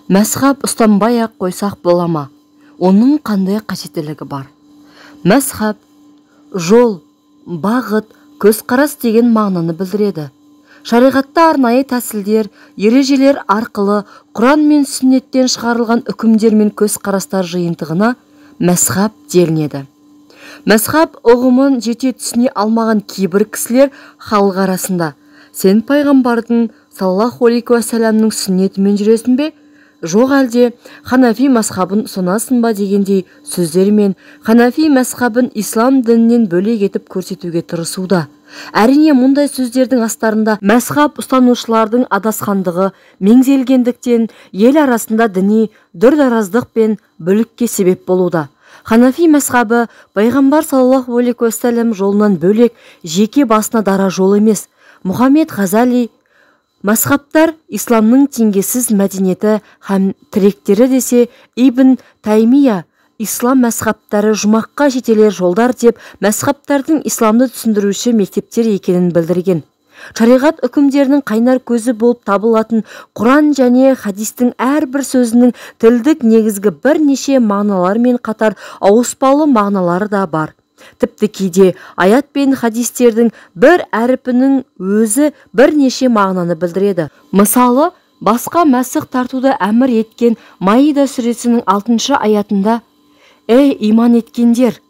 Мәзһаб ұстанбай ақ қойсақ бола ма? Оның қандай қажеттілігі бар? Мәзһаб жол, бағыт, көзқарас деген мағынаны білдіреді. Шариғатта арнайы тәсілдер, ережелер арқылы Құран мен сүннеттен шығарылған үкімдер мен көзқарастар жиынтығына мәзһаб делінеді. Мәзһаб ұғымын жете түсіне алмаған кейбір кісілер халық арасында: сен пайғамбардың саллаллаху алейхи уассаламның сүннетімен жүресің бе? Жоқ әлде Ханафи мәзһабын ұсынасың ба дегендей сөздермен Ханафи мәзһабын ислам дінінен бөлек етіп көрсетуге тырысуда. Әрине, мұндай сөздердің астарында мәзһаб ұстанушылардың адасқандығы меңзелгендіктен ел арасында діни дүрдараздық пен бүлікке себеп болуда. Ханафи мәзһабы пайғамбар саллаллаху алейхи уассалам жолынан бөлек жеке басына дара жол емес. Мұхаммед Ғазали: мәзһабтар исламның теңдессіз мәдениеті һәм тіректері десе, Ибн Таймия ислам мәзһабтары жұмаққа жетелер жолдар деп мәзһабтардың исламды түсіндіруші мектептер екенін білдірген. Шариғат үкімдерінің қайнар көзі болып табылатын Құран және хадистің әрбір сөзінің тілдік негізгі бірнеше мағыналармен қатар ауыспалы мағыналары да бар. Тіпті кейде аят пен хадистердің бір әріпінің өзі бірнеше мағынаны білдіреді. Мысалы, басқа мәсіх тартуды әмір еткен Маида сүресінің 6 аятында: «Ей иман еткендер,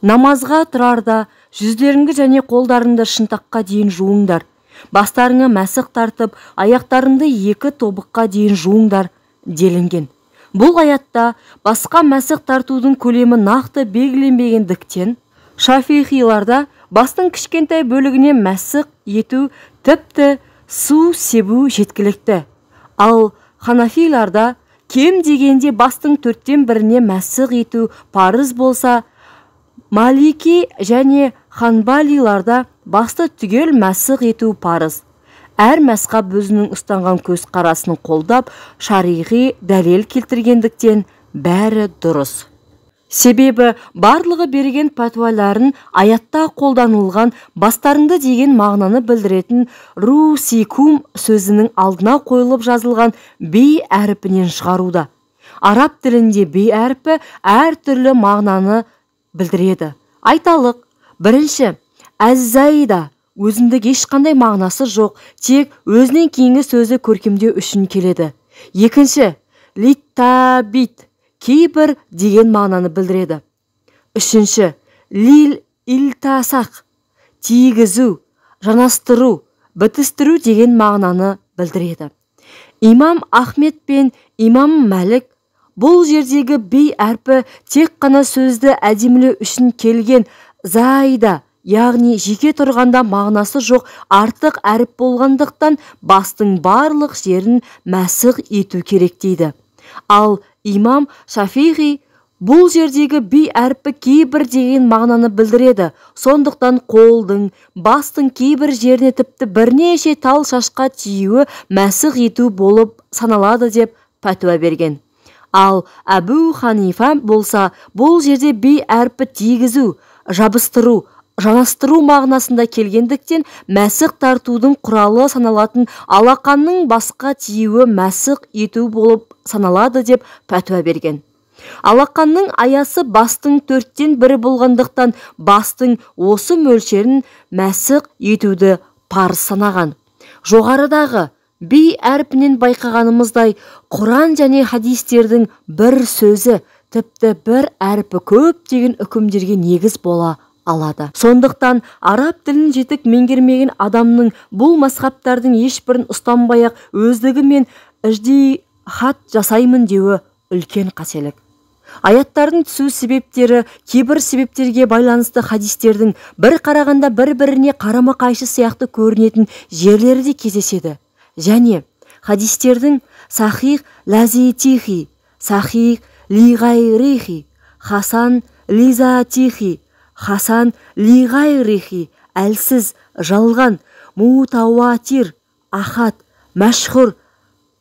намазға тұрарда жүздеріңді және қолдарыңды шынтаққа дейін жуыңдар, бастарыңа мәсіх тартып, аяқтарыңды 2 тобыққа дейін жуыңдар» делінген. Бұл аятта басқа мәсіх тартудың көлемі нақты белгіленбегендіктен, шафиғиларда бастың кішкентай бөлігіне мәсіх ету тіпті су себу жеткілікті. Ал ханафиларда кем дегенде бастың 1/4-не мәсіх ету парыз болса, Малики және ханбалиларда басты түгел мәсіх ету парыз. Әр мәзһаб өзінің ұстанған көзқарасын қолдап, шариғи дәлел келтіргендіктен бәрі дұрыс. Себебі барлығы берген пәтуаларын аятта қолданылған бастарыңды деген мағынаны білдіретін русикум сөзінің алдына қойылып жазылған бей әріпінен шығаруда. Араб тілінде бей әріпі әр түрлі мағынаны білдіреді. Айталық, бірінші, әз-заида өзіндік ешқандай мағынасы жоқ, тек өзінен кейінгі сөзі көркемдеу үшін келеді. Екінші, литтабит кейбір деген мағынаны білдіреді. Үшінші, лил илтасақ тигізу, жанастыру, бітістіру деген мағынаны білдіреді. Имам Ахмед пен имам Мәлік бұл жердегі бей әрпі тек қана сөзді әдемілеу үшін келген заида, яғни жеке тұрғанда мағынасы жоқ артық әріп болғандықтан бастың барлық жерін мәсіх ету керек дейді. Ал имам Шафиғи бұл жердегі бей әрпі кейбір деген мағынаны білдіреді. Сондықтан қолдың, бастың кейбір жеріне тіпті бірнеше тал шашқа тиюі мәсіх ету болып саналады деп пәтуа берген. Ал Әбу Ханифа болса, бұл жерде бей әрпі тигізу, жабыстыру, жанастыру мағынасында келгендіктен мәсіх тартудың құралы саналатын алақанның басқа тиюі мәсіх ету болып саналады деп пәтуа берген. Алақанның аясы бастың 1/4 болғандықтан бастың осы мөлшерін мәсіх етуді парыз санаған. Жоғарыдағы бей әрпінен байқағанымыздай, Құран және хадистердің бір сөзі, тіпті бір әрпі көптеген үкімдерге негіз бола алады. Сондықтан араб тілін жетік меңгермеген адамның бұл мәзһабтардың ешбірін ұстанбай-ақ өздігімен іжтихат жасаймын деуі үлкен қателік. Аяттардың түсу себептері кейбір себептерге байланысты хадистердің бір қарағанда бір-біріне қарама-қайшы сияқты көрінетін жерлері де кездеседі. Және хадистердің сахих лазитихи, сахих лиғайрихи, хасан лизатихи, хасан лиғайрихи, әлсіз, жалған, мутауатир, ахад, мәшһүр,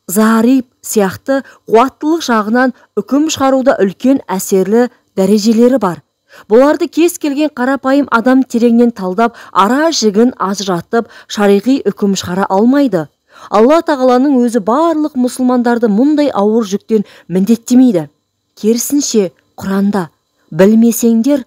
зариб сияқты қуаттылық жағынан үкім шығаруда үлкен әсерлі дәрежелері бар. Бұларды кез келген қарапайым адам тереңнен талдап, ара жігін ажыратып, шариғи үкім шығара алмайды. Алла тағаланың өзі барлық мұсылмандарды мұндай ауыр жүктен міндеттемейді. Керісінше, Құранда білмесеңдер,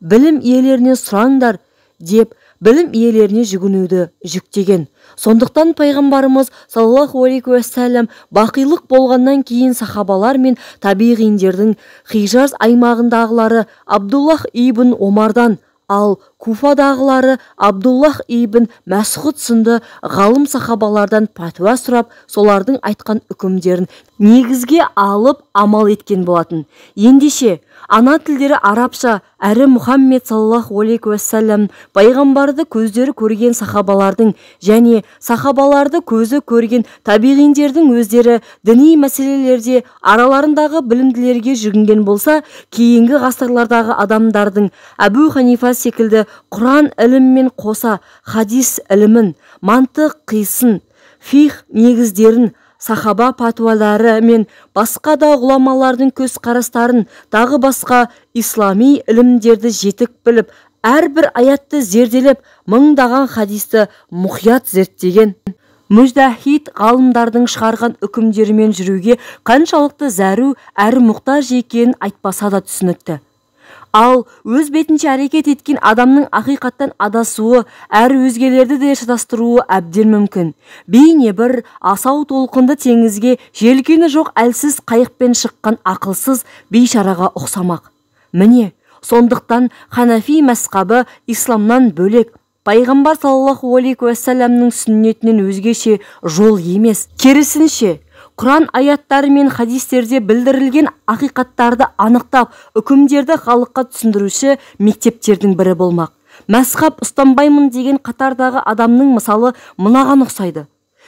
білім иелерінен сұраңдар деп білім иелеріне жүгінуді жүктеген. Сондықтан пайғамбарымыз саллаллаху алейхи уассалам бақилық болғаннан кейін сахабалар мен табиғиндердің Хижаз аймағындағылары Абдуллах ибн Омардан, ал Куфадағылары Абдуллах ибн Мәсғуд сынды ғалым сахабалардан пәтуа сұрап, солардың айтқан үкімдерін негізге алып амал еткен болатын. Ендеше ана тілдері арабша әрі Мұхаммед саллаллаху алейхи уассалам пайғамбарды көздері көрген сахабалардың және сахабаларды көзі көрген табиғиндердің өздері діни мәселелерде араларындағы білімділерге жүгінген болса, кейінгі ғасырлардағы адамдардың Әбу Ханифа секілді Құран іліммен қоса хадис ілімін, мантық қисын, фих негіздерін, сахаба пәтуалары мен басқа да ғұламалардың көзқарастарын, тағы басқа ислами ілімдерді жетік біліп, әрбір аятты зерделеп, мыңдаған хадисті мұқият зерттеген мүжтәһид ғалымдардың шығарған үкімдерімен жүруге қаншалықты зәру әрі мұқтаж екенін айтпаса да түсінікті. Ал өз бетінше әрекет еткен адамның ақиқаттан адасуы әрі өзгелерді де шатастыруы әбден мүмкін. Бейне бір асау толқынды теңізге желкені жоқ әлсіз қайықпен шыққан ақылсыз бейшараға ұқсамақ. Міне, сондықтан Ханафи мазхабы исламнан бөлек, пайғамбар саллаллаху алейхи уассаламның сүннетінен өзгеше жол емес. Керісінше, Құран аяттары мен хадистерде білдірілген ақиқаттарды анықтап, үкімдерді халыққа түсіндіруші мектептердің бірі болмақ. Мазхаб ұстанбаймын деген қатардағы адамның мысалы мынаған ұқсайды.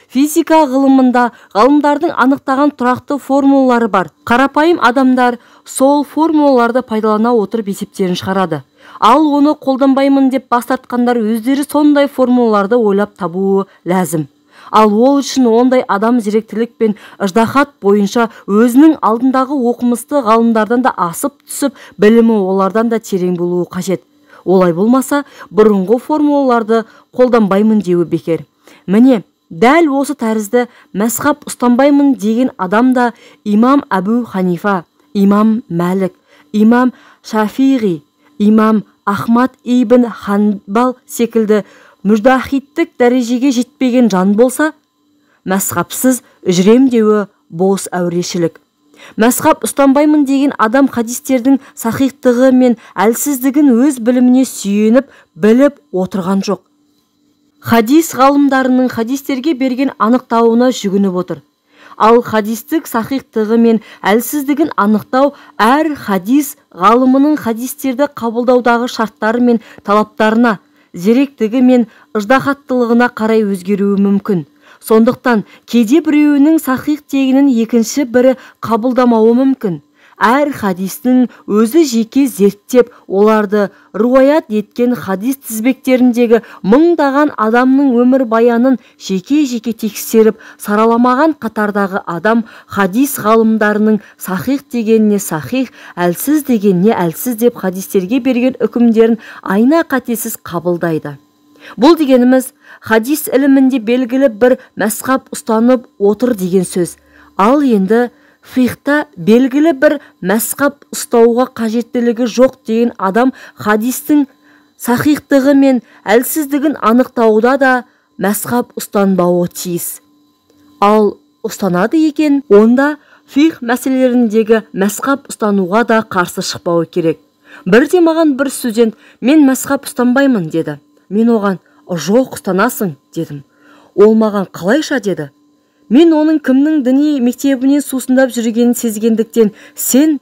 Физика ғылымында ғалымдардың анықтаған тұрақты формулалары бар. Қарапайым адамдар сол формулаларды пайдалана отырып есептерін шығарады. Ал оны қолданбаймын деп бас тартқандар өздері сондай формулаларды ойлап табуы ләзім. Ал ол үшін ондай адам зеректілік пен ыждахат бойынша өзінің алдындағы оқымысты ғалымдардан да асып түсіп, білімі олардан да терең болуы қажет. Олай болмаса, бұрынғы формулаларды қолданбаймын деуі бекер. Міне, дәл осы тәрізді мазхаб ұстанбаймын деген адам да имам Әбу Ханифа, имам Мәлік, имам Шафиғи, имам Ахмад ибн Ханбал секілді мүжтәһидтік дәрежеге жетпеген жан болса, мазхабсыз жүрем деуі бос әурешілік. Мазхаб ұстанбаймын деген адам хадистердің сахихтығы мен әлсіздігін өз біліміне сүйеніп, біліп отырған жоқ. Хадис ғалымдарының хадистерге берген анықтауына жүгініп отыр. Ал хадистік сахихтығы мен әлсіздігін анықтау әр хадис ғалымының хадистерді қабылдаудағы шарттары мен талаптарына, зеректігі мен ыждахаттылығына қарай өзгеруі мүмкін. Сондықтан кейде біреуінің сахих тегінін екінші бірі қабылдамауы мүмкін. Әр хадистің өзі жеке зерттеп, оларды руаят еткен хадис тізбектеріндегі мыңдаған адамның өмір баянын жеке-жеке тексеріп, сараламаған қатардағы адам хадис ғалымдарының сахих дегеніне сахих, әлсіз дегеніне әлсіз деп хадистерге берген үкімдерін айна қатесіз қабылдайды. Бұл дегеніміз хадис ілімінде белгілі бір мазхаб ұстанып отыр деген сөз. Ал енді фихта белгілі бір мазхаб ұстауға қажеттілігі жоқ деген адам хадистің сахихтығы мен әлсіздігін анықтауда да мазхаб ұстанбауы тиіс. Ал ұстанады екен, онда фих мәселелеріндегі мазхаб ұстануға да қарсы шықпауы керек. Бірде маған бір студент мен мазхаб ұстанбаймын деді. Мен оған жоқ ұстанасың дедім. Ол маған қалайша деді. Мен оның кімнің діни мектебінен сусындап жүргенін сезгендіктен, сен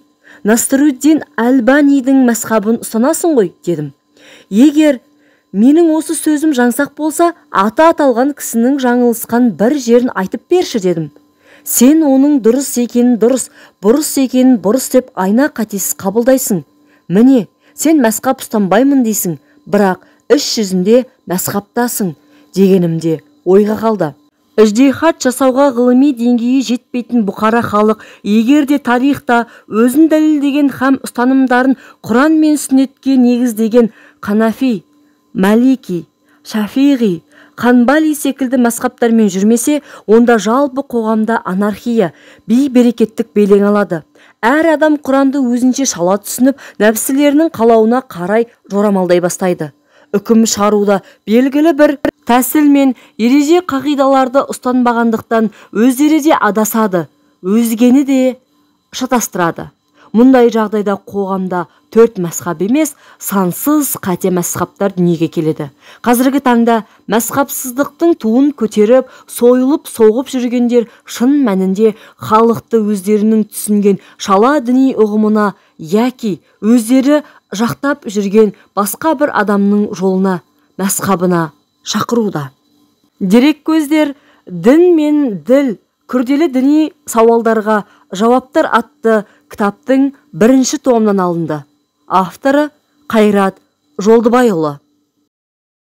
Насруддин Әлбанидің мазхабын ұстанасың ғой дедім. Егер менің осы сөзім жаңсақ болса, аты аталған кісінің жаңылысқан бір жерін айтып берші дедім. Сен оның дұрыс екенін дұрыс, бұрыс екенін бұрыс деп айна қатесіз қабылдайсың. Міне, сен мазхаб ұстанбаймын дейсің, бірақ іс жүзінде мазхабтасың дегенімде ойға қалды. Іждихат жасауға ғылыми деңгейі жетпейтін бұқара халық егер де тарихта өзін дәлелдеген һәм ұстанымдарын Құран мен сүннетке негіздеген Ханафи, Малики, Шафиғи Ханбали секілді мазхабтармен жүрмесе, онда жалпы қоғамда анархия, бей-берекеттік белең алады. Әр адам Құранды өзінше шала түсініп, нәпсілерінің қалауына қарай жорамалдай бастайды. Үкім шығаруда белгілі бір тәсіл мен ереже қағидаларды ұстанбағандықтан өздері де адасады, өзгені де шатастырады. Мұндай жағдайда қоғамда 4 мазхаб емес, сансыз қате мазхабтар дүниеге келеді. Қазіргі таңда мазхабсыздықтың туын көтеріп, сойылып, соғып жүргендер шын мәнінде халықты өздерінің түсінген шала діни ұғымына яки өздері жақтап жүрген басқа бір адамның жолына, мазхабына шақыруда. Дерек көздер «Дін мен діл. Күрделі діни сауалдарға жауаптар» атты кітаптың 1-ші томынан алынды. Авторы Қайрат Жолдыбайұлы.